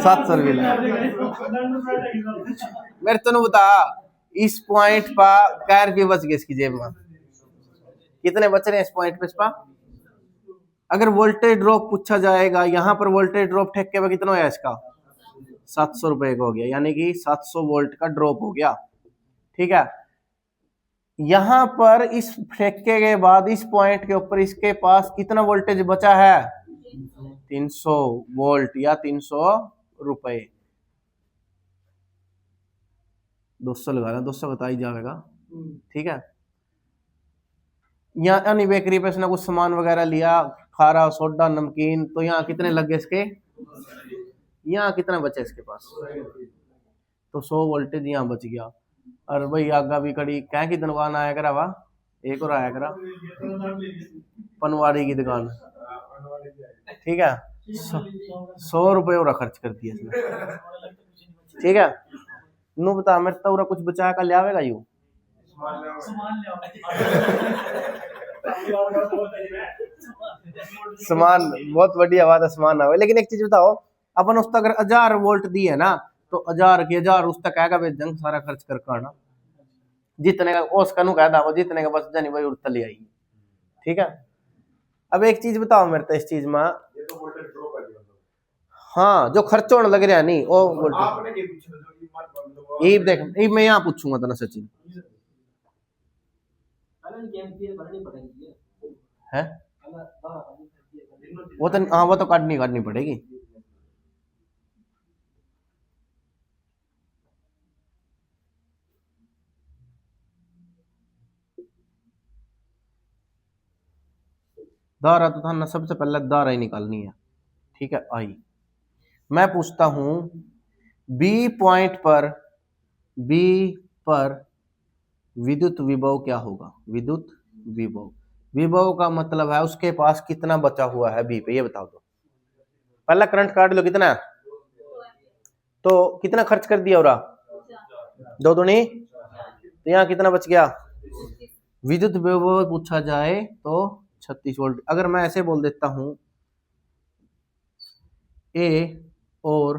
700 रुपये लगा। मेरे तो बता, इस पॉइंट पर कैर भी बच गए इसकी जेब में, कितने बच रहे हैं इस पॉइंट पे इसका। अगर वोल्टेज ड्रॉप पूछा जाएगा, यहाँ पर वोल्टेज ड्रॉप ठेके पे कितना है इसका, 700 रुपए का हो गया, यानी कि 700 वोल्ट का ड्रॉप हो गया, ठीक है। यहां पर इस ठेके के बाद इस पॉइंट के ऊपर इसके पास कितना वोल्टेज बचा है, 300 वोल्ट या 300 रुपए, 200 लगा रहा, 200 बता ही जाएगा, ठीक है। यहाँ यानी बेकरी पे इसने कुछ सामान वगैरह लिया, खारा सोडा नमकीन, तो यहाँ कितने लग गए इसके, यहाँ कितना बचा इसके पास, तो 100 वोल्टेज यहाँ बच गया। और भाई आगा भी कड़ी क्या की दुकान आया करा, वाह एक और आया करा, पनवाड़ी की दुकान, ठीक है। 100 रुपये और खर्च कर दिया इसने, ठीक है। नू बता मेरे तो कुछ बचा कर ले आवेगा यू, सामान बहुत बढ़िया बात है, सामान आवे, लेकिन एक चीज बताओ, अपन उस तक अगर 1000 वोल्ट दी है ना, तो 1000 के 1000 उस तक आएगा जंग सारा खर्च कर करना, जितने का उसका नु कहता वो जितने का बस जानी भाई उड़ता ले आएगी, ठीक है। अब एक चीज बताओ मेरे तो इस चीज में, हाँ जो खर्च होने लग रहा है नहीं वो वोल्टेज, ये देख ये मैं यहाँ पूछूंगा तना सचिन है, वो तो हाँ वो तो काटनी काटनी पड़ेगी, दारा तो था सबसे पहले दारा ही निकालनी है, ठीक है। आई मैं पूछता हूं बी पॉइंट पर, बी पर विद्युत विभव क्या होगा, विद्युत विभव, विभव का मतलब है उसके पास कितना बचा हुआ है बी पे, ये बताओ दो, पहला करंट काट लो कितना है, तो कितना खर्च कर दिया और 2 दूनी, तो यहाँ कितना बच गया, विद्युत विभव पूछा जाए तो 36 वोल्ट। अगर मैं ऐसे बोल देता हूं ए और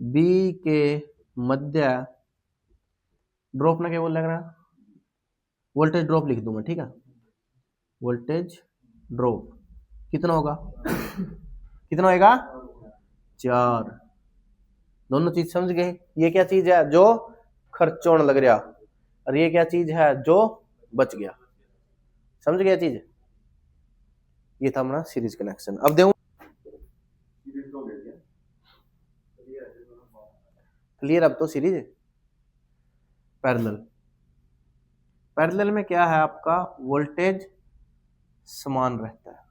बी के मध्य ड्रॉप ना क्या बोल लग रहा, वोल्टेज ड्रॉप लिख दूं मैं, ठीक है, वोल्टेज ड्रॉप कितना होगा, कितना होगा 4, दोनों चीज समझ गए, ये क्या चीज है जो खर्च होने लग रहा, और ये क्या चीज है जो बच गया, समझ गया चीज, ये था हमारा सीरीज कनेक्शन। अब देखो क्लियर, अब तो सीरीज पैरेलल, पैरेलल में क्या है आपका वोल्टेज समान रहता है,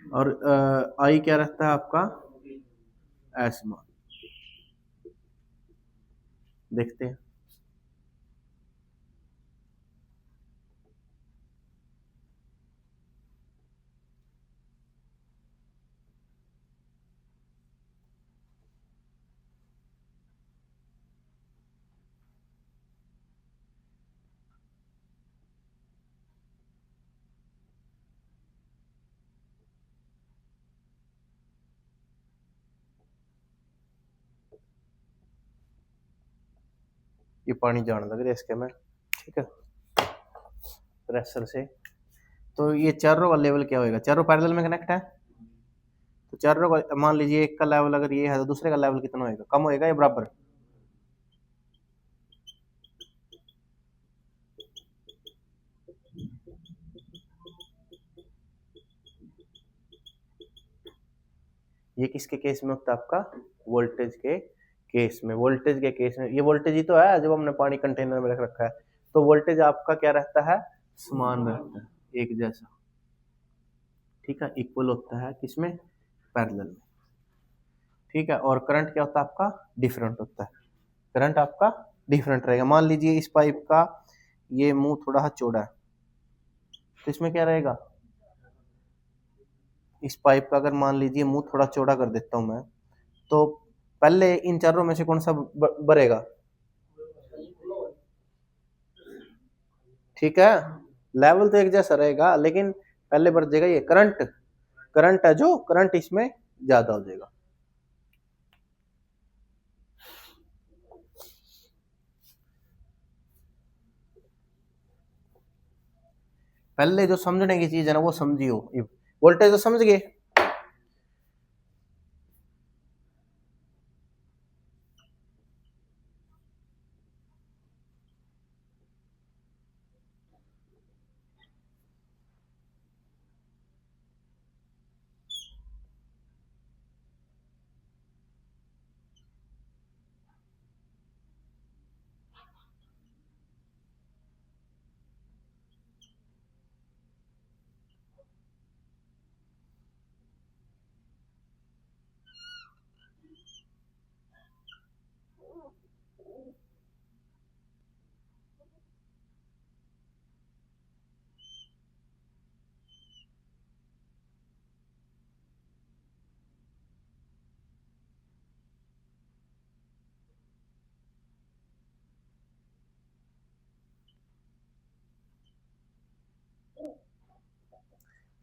और आई क्या रहता है आपका असमान, देखते हैं। ये पानी जान लग रहा है इसके में, ठीक है, प्रेशर से। तो ये चारों का लेवल क्या होगा, चारों पैरेलल में कनेक्ट है, तो चारों का मान लीजिए एक का लेवल अगर ये है तो दूसरे का लेवल कितना होएगा, कम होएगा या बराबर? ये किसके केस में होता है आपका, वोल्टेज के केस में। वोल्टेज के केस में ये वोल्टेज ही तो है जब हमने पानी कंटेनर में रख रखा है, तो वोल्टेज आपका क्या रहता है, समान रहता है, एक जैसा, ठीक है, इक्वल होता है किसमें, पैरेलल में, ठीक है। और करंट क्या होता है आपका, डिफरेंट होता है, करंट आपका डिफरेंट रहेगा। मान लीजिए इस पाइप का ये मुंह थोड़ा चौड़ा है, तो इसमें क्या रहेगा, इस पाइप का अगर मान लीजिए मुंह थोड़ा चौड़ा कर देता हूं मैं, तो पहले इन चारों में से कौन सा बढ़ेगा, ठीक है, लेवल तो एक जैसा रहेगा, लेकिन पहले बढ़ जाएगा ये करंट, करंट है जो करंट इसमें ज्यादा हो जाएगा। पहले जो समझने की चीज है ना वो समझियो, वोल्टेज तो समझ गए,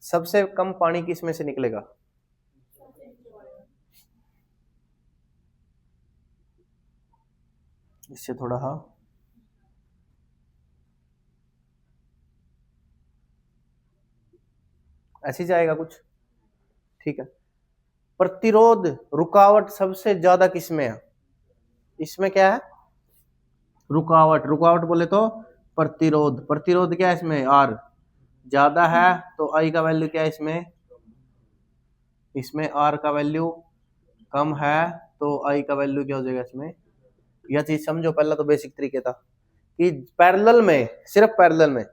सबसे कम पानी किसमें से निकलेगा, इससे थोड़ा, हाँ, ऐसे जाएगा कुछ, ठीक है। प्रतिरोध रुकावट सबसे ज्यादा किसमें है, इसमें क्या है, रुकावट, रुकावट बोले तो प्रतिरोध, प्रतिरोध क्या है इसमें, आर ज्यादा है तो आई का वैल्यू क्या है इसमें, इसमें आर का वैल्यू कम है तो आई का वैल्यू क्या हो जाएगा इसमें। यह चीज समझो, पहला तो बेसिक तरीके था कि पैरेलल में, सिर्फ पैरेलल में,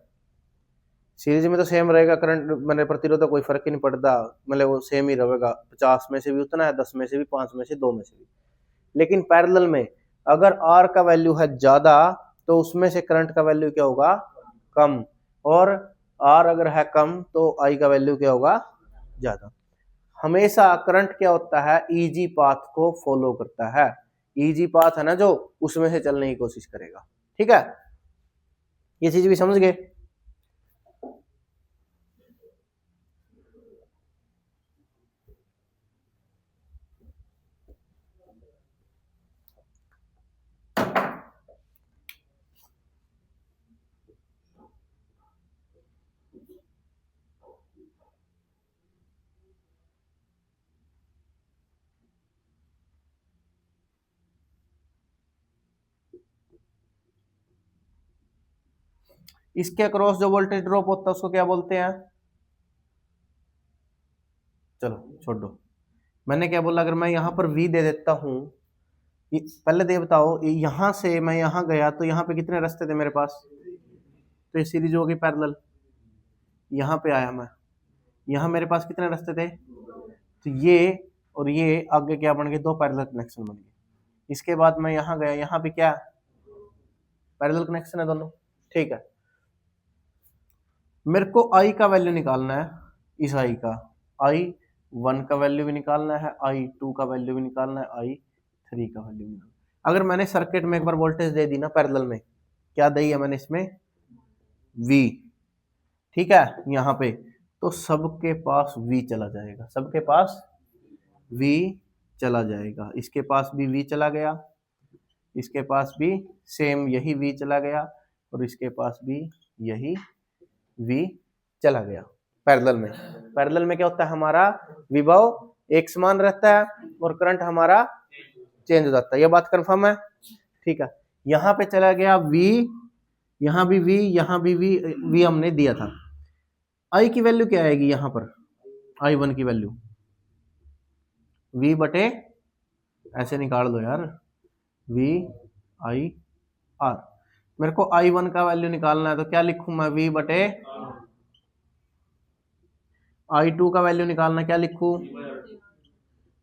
सीरीज में तो सेम रहेगा करंट, मैंने प्रतिरोध कोई फर्क ही नहीं पड़ता, मतलब वो सेम ही रहेगा, 50 में से भी उतना है, 10 में से भी, 5 में से, 2 में से भी। लेकिन पैरेलल में अगर आर का वैल्यू है ज्यादा तो उसमें से करंट का वैल्यू क्या होगा, कम, और आर अगर है कम तो आई का वैल्यू क्या होगा, ज्यादा। हमेशा करंट क्या होता है, इजी पाथ को फॉलो करता है, इजी पाथ है ना जो, उसमें से चलने की कोशिश करेगा, ठीक है, ये चीज भी समझ गए। इसके अक्रॉस जो वोल्टेज ड्रॉप होता है उसको क्या बोलते हैं, चलो छोड़ दो, मैंने क्या बोला, अगर मैं यहां पर V दे देता हूं, पहले दे बताओ, यहां से मैं यहां गया तो यहां पे कितने रास्ते थे मेरे पास, तो ये सीरीज होगी पैरेलल, यहां पे आया मैं, यहां मेरे पास कितने रास्ते थे, तो ये और ये आगे क्या बन गए, दो पैरेलल कनेक्शन बन गए। इसके बाद मैं यहां गया, यहां पे क्या, पैरेलल कनेक्शन है दोनों, ठीक है। मेरे को आई का वैल्यू निकालना है, इस आई का, I1 का वैल्यू भी निकालना है, I2 का वैल्यू भी निकालना है, I3 का वैल्यू भी निकालना है। अगर मैंने सर्किट में एक बार वोल्टेज दे दी ना पैरेलल में, क्या दी है मैंने इसमें, V, ठीक है, यहां पे तो सबके पास V चला जाएगा, सबके पास V चला जाएगा, इसके पास भी V चला गया, इसके पास भी सेम यही V चला गया और इसके पास भी यही V चला गया। पैरेलल में क्या होता है, हमारा विभव एक समान रहता है और करंट हमारा चेंज हो जाता है। ये बात कंफर्म है, ठीक है। यहाँ पे चला गया V, यहाँ भी V, यहाँ भी V हमने दिया था। I की वैल्यू क्या आएगी यहाँ पर, I1 की वैल्यू V बटे, ऐसे निकाल दो यार, V I R। मेरे को I1 का वैल्यू निकालना है तो क्या लिखूं मैं, V बटे। I2 का वैल्यू निकालना, क्या लिखूं,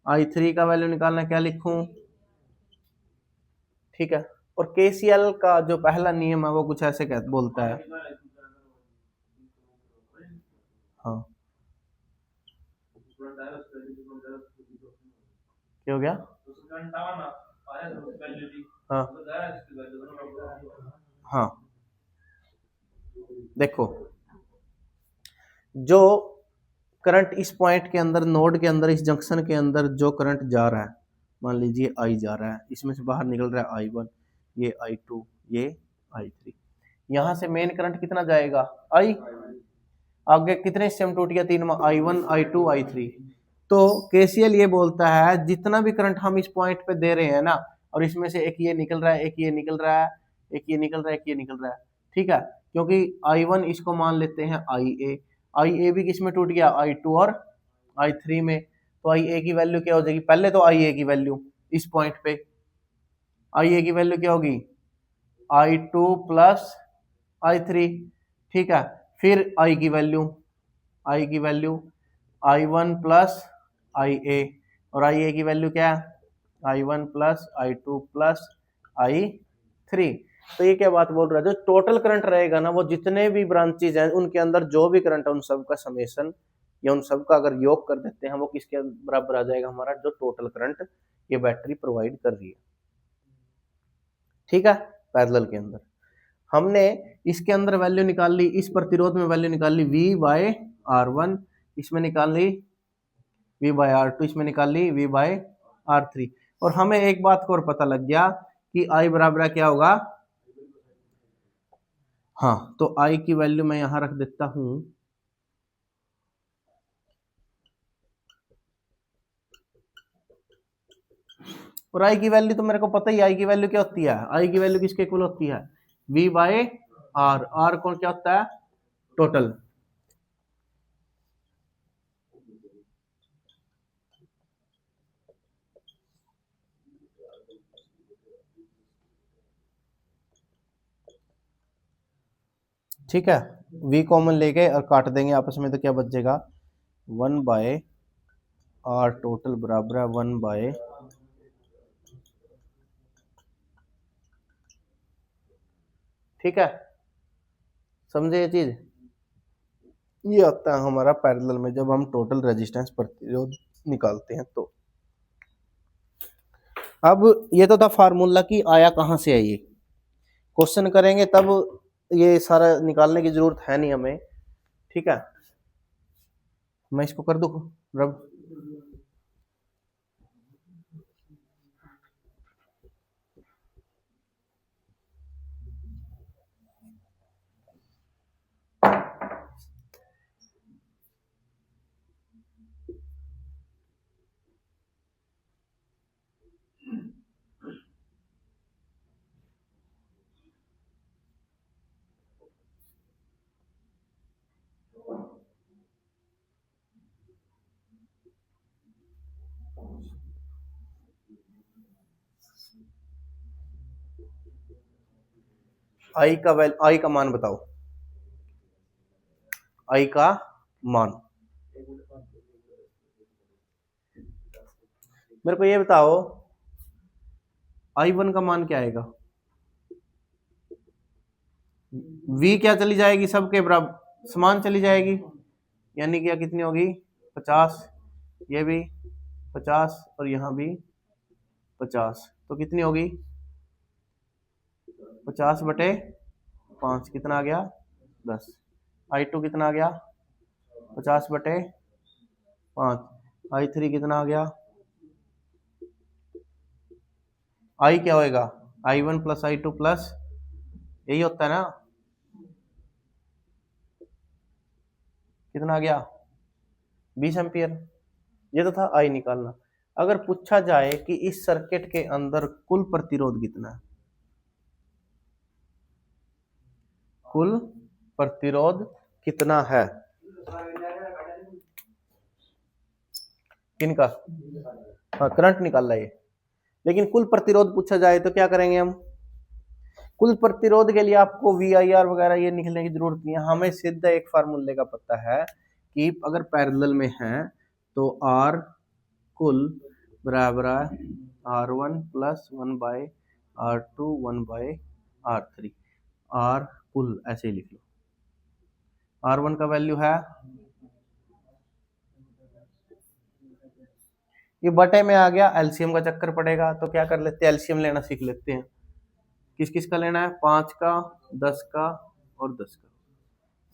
I3 का वैल्यू निकालना, क्या लिखूं, ठीक है। और KCL का जो पहला नियम है वो कुछ ऐसे बोलता है, हाँ क्या हो गया, हाँ हाँ देखो, जो करंट इस पॉइंट के अंदर, नोड के अंदर, इस जंक्शन के अंदर जो करंट जा रहा है, मान लीजिए I जा रहा है, इसमें से बाहर निकल रहा है I1, ये I2, ये I3। यहाँ से मेन करंट कितना जाएगा, I। आगे कितने सिस्टम टूट गया, 3 में, I1, I2, I3। तो KCL ये बोलता है जितना भी करंट हम इस पॉइंट पे दे रहे हैं ना, और इसमें से एक ये निकल रहा है, एक ये निकल रहा है, एक ये निकल रहा है, एक ये निकल रहा है, ठीक है। क्योंकि I1 इसको मान लेते हैं IA, IA भी किस में टूट गया, I2 और I3 में। तो IA की वैल्यू क्या हो जाएगी, पहले तो IA की वैल्यू इस पॉइंट पे, IA की वैल्यू क्या होगी, I2 प्लस I3, ठीक है। फिर I की वैल्यू, I1 प्लस IA, और IA की वैल्यू क्या है, I1 plus I2 plus I3। तो ये क्या बात बोल रहा है, जो टोटल करंट रहेगा ना, वो जितने भी ब्रांचेज हैं उनके अंदर जो भी करंट है उन सब का समेशन या उन सब का अगर योग कर देते हैं, वो किसके बराबर आ जाएगा, हमारा जो टोटल करंट ये बैटरी प्रोवाइड कर रही है, ठीक है। पैरेलल के अंदर हमने इसके अंदर वैल्यू निकाल ली, इस प्रतिरोध में वैल्यू निकाल ली V बाय R1, इसमें निकाल ली V बाय R2, इसमें निकाल ली V बाय R3। और हमें एक बात को और पता लग गया कि I बराबर क्या होगा, हाँ, तो I की वैल्यू मैं यहां रख देता हूं, और I की वैल्यू तो मेरे को पता ही, I की वैल्यू क्या होती है, I की वैल्यू किसके इक्वल होती है, V बाय R। R कौन क्या होता है, टोटल। ठीक है, V कॉमन ले गए और काट देंगे आपस में, तो क्या बचेगा, 1 बाय R टोटल बराबर है 1 बाय, ठीक है, समझे ये चीज। ये आता है हमारा पैरेलल में जब हम टोटल रेजिस्टेंस प्रतिरोध निकालते हैं। तो अब ये तो था फार्मूला कि आया कहाँ से है, ये क्वेश्चन करेंगे तब ये सारा निकालने की जरूरत है नहीं हमें, ठीक है। मैं इसको कर दूं रब, आई का मान बताओ, आई का मान मेरे को ये बताओ, I1 का मान क्या आएगा, V क्या चली जाएगी, सबके बराबर समान चली जाएगी, यानी क्या कितनी होगी 50, ये भी 50 और यहाँ भी 50, तो कितनी होगी 50 बटे 5, कितना आ गया 10। I2 कितना आ गया 50 बटे 5, I3 कितना आ गया, I क्या होएगा I1 प्लस I2 प्लस, यही होता है ना, कितना आ गया 20 एम्पियर। ये तो था आई निकालना। अगर पूछा जाए कि इस सर्किट के अंदर कुल प्रतिरोध कितना है, कुल प्रतिरोध कितना है किनका, हाँ करंट निकाल रहा है ये, लेकिन कुल प्रतिरोध पूछा जाए तो क्या करेंगे हम, कुल प्रतिरोध के लिए आपको VIR वगैरह ये निकलने की जरूरत नहीं है, हमें सीधा एक फार्मूले का पता है कि अगर पैरेलल में है तो R कुल बराबर है R1 plus 1/R2 1/R3, R कुल ऐसे ही लिख लो। R1 का वैल्यू है, ये बटे में आ गया, एलसीएम का चक्कर पड़ेगा, तो क्या कर लेते हैं, एलसीएम लेना सीख लेते हैं। किस किस का लेना है, 5 का, 10 का और 10 का।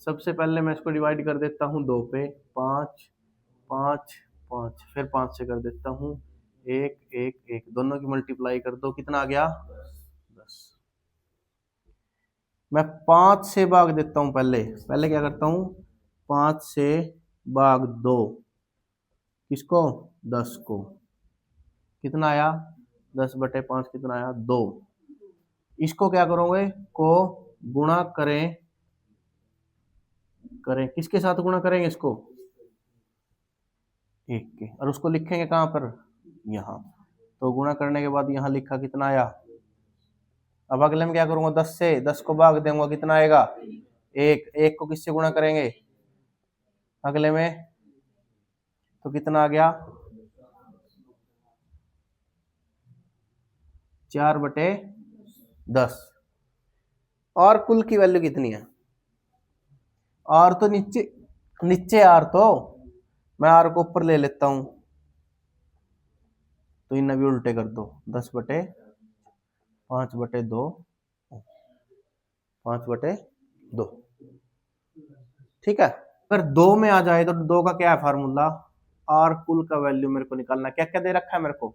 सबसे पहले मैं इसको डिवाइड कर देता हूँ 2 पे, 5 5 5, फिर 5 से कर देता हूँ 1 1 1, दोनों की मल्टीप्लाई कर दो, कितना आ गया 10। मैं 5 से भाग देता हूँ, पहले पहले क्या करता हूँ, 5 से भाग 2, किसको 10 को, कितना आया 10/5, कितना आया 2। इसको क्या करोगे, को गुणा करें किसके साथ गुणा करेंगे, इसको 1 के, और उसको लिखेंगे कहां पर, यहाँ। तो गुणा करने के बाद यहाँ लिखा, कितना आया। अब अगले में क्या करूंगा, 10 से 10 को भाग दूंगा, कितना आएगा 1, 1 को किससे गुणा करेंगे अगले में, तो कितना आ गया 4/10। और कुल की वैल्यू कितनी है, आर तो नीचे नीचे, आर तो मैं आर को ऊपर ले लेता हूं, तो इन्हें भी उल्टे कर दो, 10/5/2, 5/2, ठीक है। अगर 2 में आ जाए तो 2 का क्या है फार्मूला, आर कुल का वैल्यू मेरे को निकालना, क्या क्या दे रखा है मेरे को,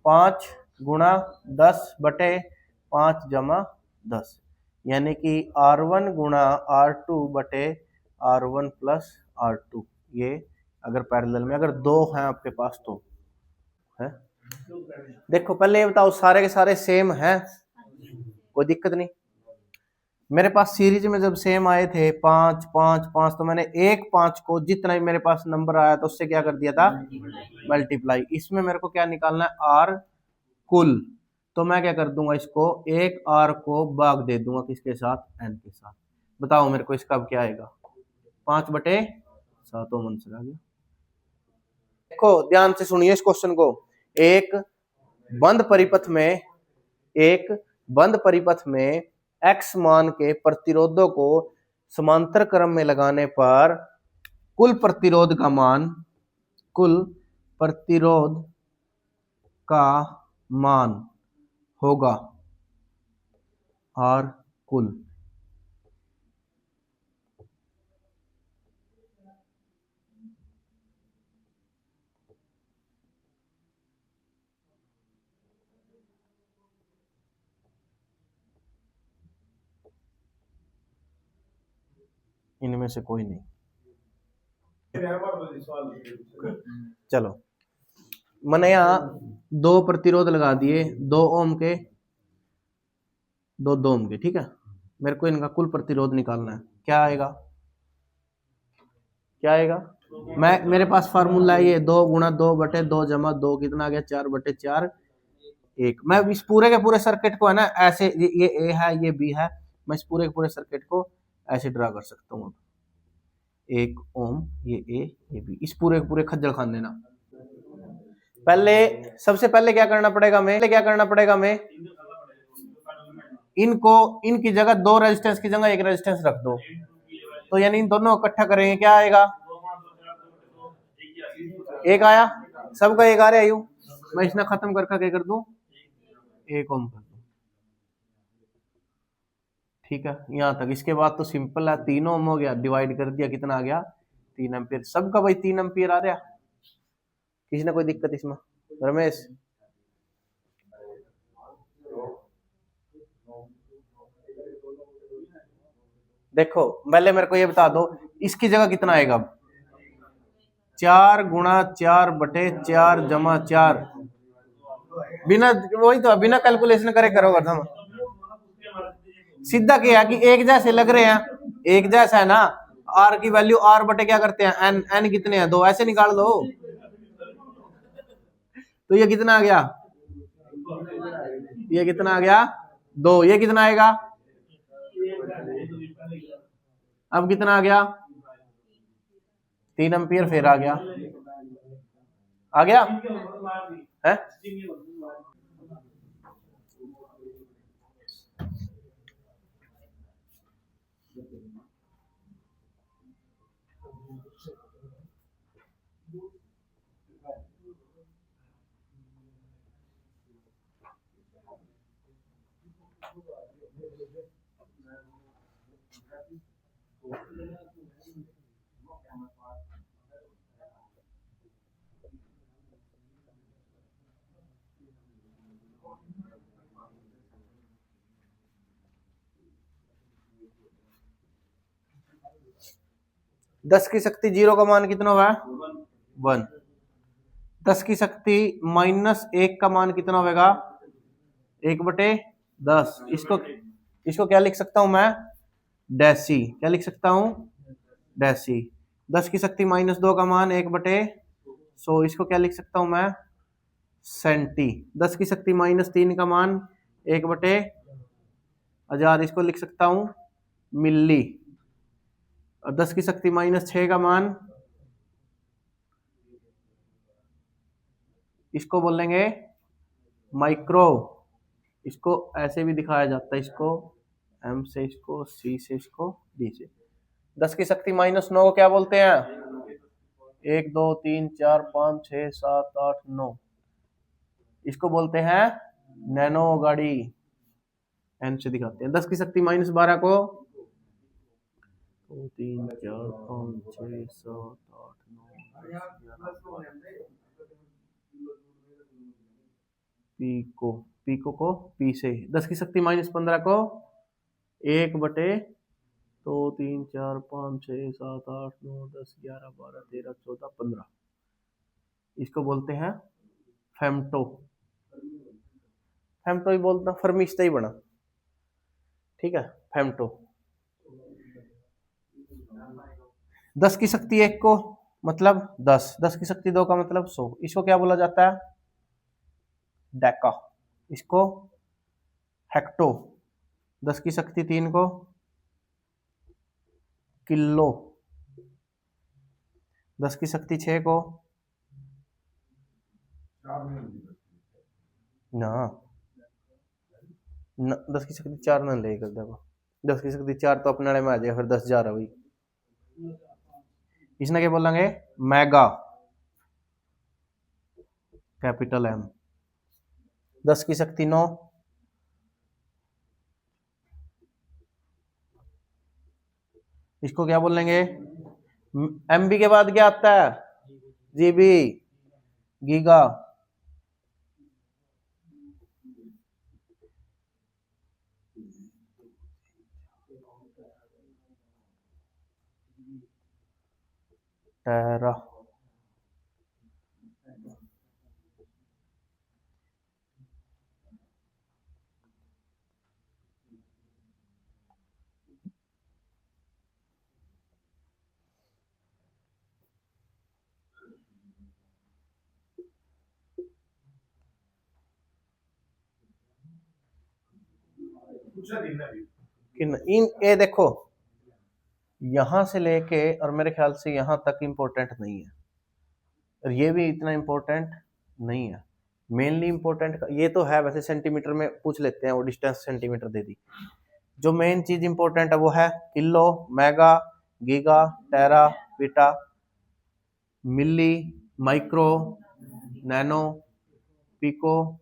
5 गुणा 10/5 जमा 10, यानी कि R1 गुणा R2/R1 प्लस R2, ये अगर पैरेलल में, अगर 2 हैं आपके पास तो है। देखो पहले ये बताओ, सारे के सारे सेम हैं, कोई दिक्कत नहीं। मेरे पास सीरीज में जब सेम आए थे 5 5 5, तो मैंने एक 5 को जितना भी मेरे पास नंबर आया था उससे क्या कर दिया था, मल्टीप्लाई। इसमें मेरे को क्या निकालना है, आर कुल, तो मैं क्या कर दूंगा, इसको एक आर को भाग दे दूंगा किसके साथ, एन के साथ। बताओ मेरे को इसका अब क्या आएगा, 5/7 आंसर आ गया। देखो ध्यान से सुनिए इस क्वेश्चन को, एक बंद परिपथ में x मान के प्रतिरोधों को समांतर क्रम में लगाने पर कुल प्रतिरोध का मान होगा R कुल। इनमें से कोई नहीं, चलो मैंने यहाँ 2 प्रतिरोध लगा दिए, 2 ओम के 2 ओम के, ठीक है। मेरे को इनका कुल प्रतिरोध निकालना है, क्या आएगा, मेरे पास फार्मूला है ये, 2 गुणा 2/2 जमा 2, कितना आ गया 4/4 1। मैं इस पूरे के पूरे सर्किट को है ना ऐसे, ये ए है ये बी है, मैं इस पूरे के पूरे सर्किट को ऐसे ड्रा कर सकता हूँ, 1 ओम ये ए ये बी, इस पूरे के पूरे खज्जल खान देना। पहले सबसे पहले क्या करना पड़ेगा हमें, इनको इनकी जगह 2 रेजिस्टेंस की जगह 1 रेजिस्टेंस रख दो, तो यानी इन दोनों को इकट्ठा करेंगे, क्या आएगा, 1 आया, सबका 1 आ रहा है यू, मैं इसने खत्म करके क्या कर दूं, 1 ओम कर दूं, ठीक है। यहां तक, इसके बाद तो सिंपल है, 3 ओम हो गया, डिवाइड कर दिया, कितना आ गया 3 एम्पियर, सबका भाई 3 एम्पियर आ रहा, किसी ने कोई दिक्कत इसमें, रमेश देखो पहले मेरे को ये बता दो इसकी जगह कितना आएगा। 4 गुणा 4 बटे 4 जमा 4, बिना वही तो बिना कैलकुलेशन करे करोगे तुम। सीधा क्या है कि एक जैसे लग रहे हैं, एक जैसा है ना। आर की वैल्यू आर बटे क्या करते हैं एन, एन कितने हैं 2, ऐसे निकाल दो। तो ये कितना आ गया, ये कितना आ गया 2, ये कितना आएगा, अब कितना आ गया 3 एम्पियर, फिर आ गया, आ गया है। 10 की शक्ति 0 का मान कितना हुआ 1। 10 की शक्ति -1 का मान कितना होगा 1/10। इसको क्या लिख सकता हूं मैं, डैसी। क्या लिख सकता हूं, डैसी। 10 की शक्ति -2 का मान 1/100, इसको क्या लिख सकता हूं मैं, सेंटी। 10 की शक्ति -3 का मान 1/1000, इसको लिख सकता हूं मिली। और 10 की शक्ति -6 का मान, इसको बोलेंगे माइक्रो। इसको ऐसे भी दिखाया जाता है, इसको एम से, इसको सी से, इसको डी से। 10 की शक्ति -9 को क्या बोलते हैं, 1 2 3 4 5 6 7 8 9, इसको बोलते हैं नैनो गाड़ी, एन से दिखाते हैं। 10 की शक्ति -12 को 2 3 4 5 6 7 8 9 पीको, पीको को पी से। 10 की शक्ति -15 को 1/2 3 4 5 6 7 8 9 10 11 12 13 14 15, इसको बोलते हैं फेमटो। फेमटो ही बोलता, फर्मिश्ता ही बना, ठीक है फेमटो। 10 की शक्ति 1 को मतलब 10, 10 की शक्ति 2 का मतलब 100, इसको क्या बोला जाता है, डेका। इसको हेक्टो। 10 की शक्ति 3 को किलो। 10 की शक्ति 6 को ना, 10 की शक्ति 4 ना लेकर देखो, 10 की शक्ति 4 तो अपने में आ जाएगा, फिर 10,000 हुई। इसने क्या बोलेंगे, मेगा, कैपिटल एम। 10 की शक्ति 9, इसको क्या बोलेंगे, एमबी के बाद क्या आता है, जीबी, गीगा। टेरा। इन ये देखो यहां से लेके और मेरे ख्याल से यहां तक इंपॉर्टेंट नहीं है, और ये भी इतना इंपॉर्टेंट नहीं है। मेनली इंपॉर्टेंट ये तो है, वैसे सेंटीमीटर में पूछ लेते हैं, वो डिस्टेंस सेंटीमीटर दे दी। जो मेन चीज इंपॉर्टेंट है वो है किलो, मेगा, गीगा, टेरा, पीटा, मिली, माइक्रो, नैनो, पिको,